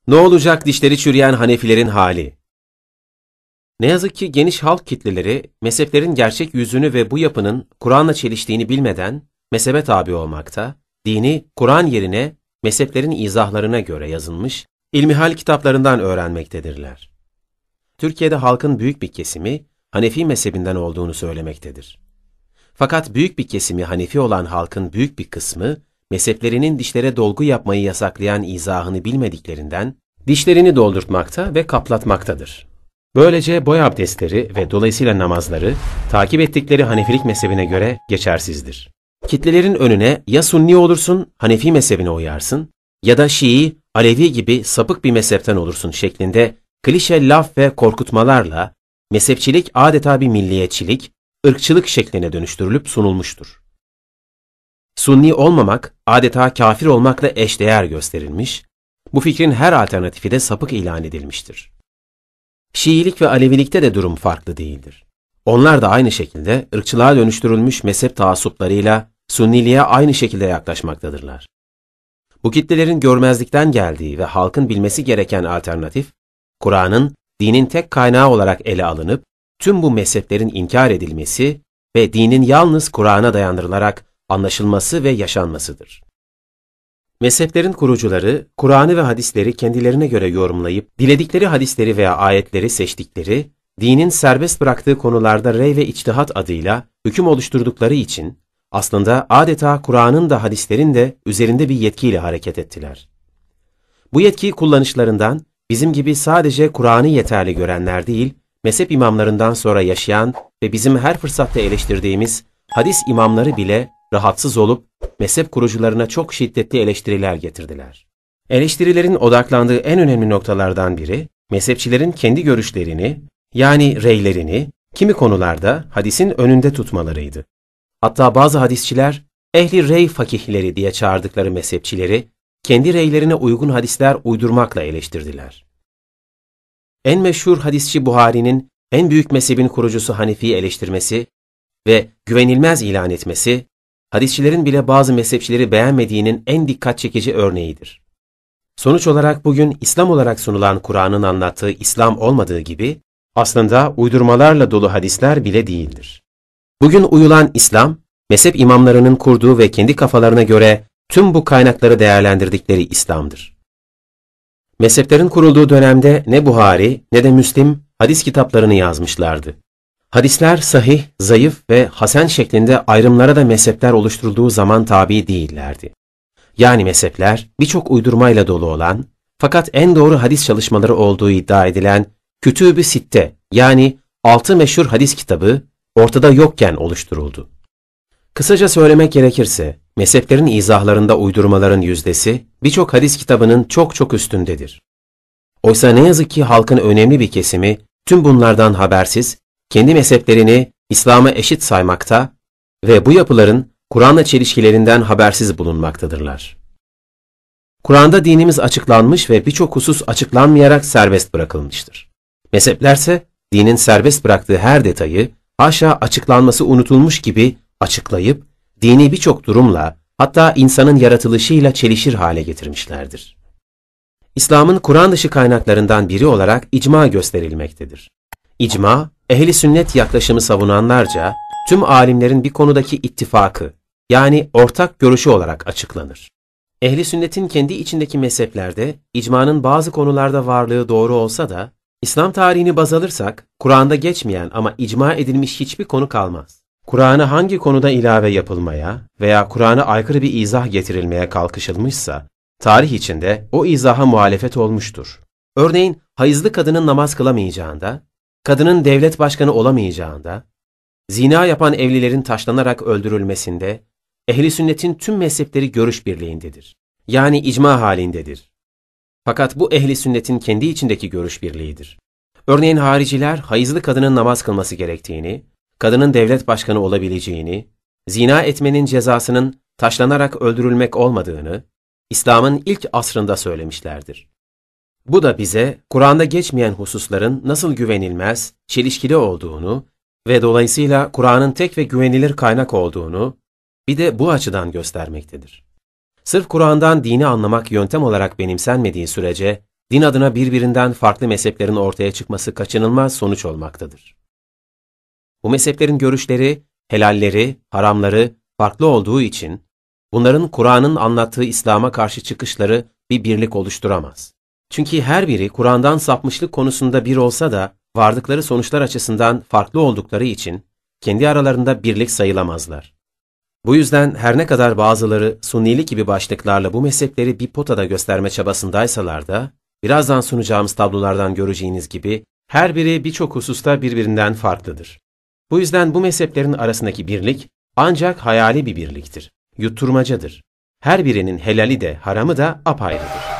Ne olacak dişleri çürüyen Hanefilerin hali? Ne yazık ki geniş halk kitleleri, mezheplerin gerçek yüzünü ve bu yapının Kur'an'la çeliştiğini bilmeden mezhebe tabi olmakta, dini Kur'an yerine mezheplerin izahlarına göre yazılmış ilmihal kitaplarından öğrenmektedirler. Türkiye'de halkın büyük bir kesimi Hanefi mezhebinden olduğunu söylemektedir. Fakat büyük bir kesimi Hanefi olan halkın büyük bir kısmı, mezheplerinin dişlere dolgu yapmayı yasaklayan izahını bilmediklerinden, dişlerini doldurtmakta ve kaplatmaktadır. Böylece boy abdestleri ve dolayısıyla namazları, takip ettikleri Hanefilik mezhebine göre geçersizdir. Kitlelerin önüne ya Sunni olursun, Hanefi mezhebine uyarsın, ya da Şii, Alevi gibi sapık bir mezhepten olursun şeklinde klişe laf ve korkutmalarla, mezhepçilik adeta bir milliyetçilik, ırkçılık şekline dönüştürülüp sunulmuştur. Sunni olmamak, adeta kafir olmakla eşdeğer gösterilmiş, bu fikrin her alternatifi de sapık ilan edilmiştir. Şiilik ve Alevilikte de durum farklı değildir. Onlar da aynı şekilde ırkçılığa dönüştürülmüş mezhep taassuplarıyla Sunniliğe aynı şekilde yaklaşmaktadırlar. Bu kitlelerin görmezlikten geldiği ve halkın bilmesi gereken alternatif, Kur'an'ın dinin tek kaynağı olarak ele alınıp, tüm bu mezheplerin inkar edilmesi ve dinin yalnız Kur'an'a dayandırılarak anlaşılması ve yaşanmasıdır. Mezheplerin kurucuları, Kur'an'ı ve hadisleri kendilerine göre yorumlayıp, diledikleri hadisleri veya ayetleri seçtikleri, dinin serbest bıraktığı konularda rey ve içtihat adıyla hüküm oluşturdukları için, aslında adeta Kur'an'ın da hadislerin de üzerinde bir yetkiyle hareket ettiler. Bu yetkiyi kullanışlarından, bizim gibi sadece Kur'an'ı yeterli görenler değil, mezhep imamlarından sonra yaşayan ve bizim her fırsatta eleştirdiğimiz hadis imamları bile rahatsız olup mezhep kurucularına çok şiddetli eleştiriler getirdiler. Eleştirilerin odaklandığı en önemli noktalardan biri, mezhepçilerin kendi görüşlerini, yani reylerini, kimi konularda hadisin önünde tutmalarıydı. Hatta bazı hadisçiler, ehli rey fakihleri diye çağırdıkları mezhepçileri, kendi reylerine uygun hadisler uydurmakla eleştirdiler. En meşhur hadisçi Buhari'nin en büyük mezhebin kurucusu Hanefi'yi eleştirmesi ve güvenilmez ilan etmesi, hadisçilerin bile bazı mezhepçileri beğenmediğinin en dikkat çekici örneğidir. Sonuç olarak bugün İslam olarak sunulan Kur'an'ın anlattığı İslam olmadığı gibi, aslında uydurmalarla dolu hadisler bile değildir. Bugün uyulan İslam, mezhep imamlarının kurduğu ve kendi kafalarına göre tüm bu kaynakları değerlendirdikleri İslam'dır. Mezheplerin kurulduğu dönemde ne Buhari ne de Müslim hadis kitaplarını yazmışlardı. Hadisler sahih, zayıf ve hasen şeklinde ayrımlara da mezhepler oluşturulduğu zaman tabi değillerdi. Yani mezhepler birçok uydurmayla dolu olan, fakat en doğru hadis çalışmaları olduğu iddia edilen Kütüb-ü Sitte, yani 6 meşhur hadis kitabı ortada yokken oluşturuldu. Kısaca söylemek gerekirse, mezheplerin izahlarında uydurmaların yüzdesi birçok hadis kitabının çok üstündedir. Oysa ne yazık ki halkın önemli bir kesimi tüm bunlardan habersiz, kendi mezheplerini İslam'a eşit saymakta ve bu yapıların Kur'an'la çelişkilerinden habersiz bulunmaktadırlar. Kur'an'da dinimiz açıklanmış ve birçok husus açıklanmayarak serbest bırakılmıştır. Mezheplerse dinin serbest bıraktığı her detayı haşa açıklanması unutulmuş gibi açıklayıp dini birçok durumla, hatta insanın yaratılışıyla çelişir hale getirmişlerdir. İslam'ın Kur'an dışı kaynaklarından biri olarak icma gösterilmektedir. İcma, ehli sünnet yaklaşımı savunanlarca tüm alimlerin bir konudaki ittifakı, yani ortak görüşü olarak açıklanır. Ehli sünnetin kendi içindeki mezheplerde icmanın bazı konularda varlığı doğru olsa da, İslam tarihini baz alırsak, Kur'an'da geçmeyen ama icma edilmiş hiçbir konu kalmaz. Kur'an'a hangi konuda ilave yapılmaya veya Kur'an'a aykırı bir izah getirilmeye kalkışılmışsa, tarih içinde o izaha muhalefet olmuştur. Örneğin, hayızlı kadının namaz kılamayacağında, kadının devlet başkanı olamayacağında, zina yapan evlilerin taşlanarak öldürülmesinde, ehli sünnetin tüm mezhepleri görüş birliğindedir. Yani icma halindedir. Fakat bu ehli sünnetin kendi içindeki görüş birliğidir. Örneğin hariciler hayızlı kadının namaz kılması gerektiğini, kadının devlet başkanı olabileceğini, zina etmenin cezasının taşlanarak öldürülmek olmadığını, İslam'ın ilk asrında söylemişlerdir. Bu da bize Kur'an'da geçmeyen hususların nasıl güvenilmez, çelişkili olduğunu ve dolayısıyla Kur'an'ın tek ve güvenilir kaynak olduğunu bir de bu açıdan göstermektedir. Sırf Kur'an'dan dini anlamak yöntem olarak benimsenmediği sürece din adına birbirinden farklı mezheplerin ortaya çıkması kaçınılmaz sonuç olmaktadır. Bu mezheplerin görüşleri, helalleri, haramları farklı olduğu için, bunların Kur'an'ın anlattığı İslam'a karşı çıkışları bir birlik oluşturamaz. Çünkü her biri Kur'an'dan sapmışlık konusunda bir olsa da, vardıkları sonuçlar açısından farklı oldukları için, kendi aralarında birlik sayılamazlar. Bu yüzden her ne kadar bazıları Sunnilik gibi başlıklarla bu mezhepleri bir potada gösterme çabasındaysalar da, birazdan sunacağımız tablolardan göreceğiniz gibi, her biri birçok hususta birbirinden farklıdır. Bu yüzden bu mezheplerin arasındaki birlik ancak hayali bir birliktir, yutturmacadır. Her birinin helali de haramı da apayrıdır.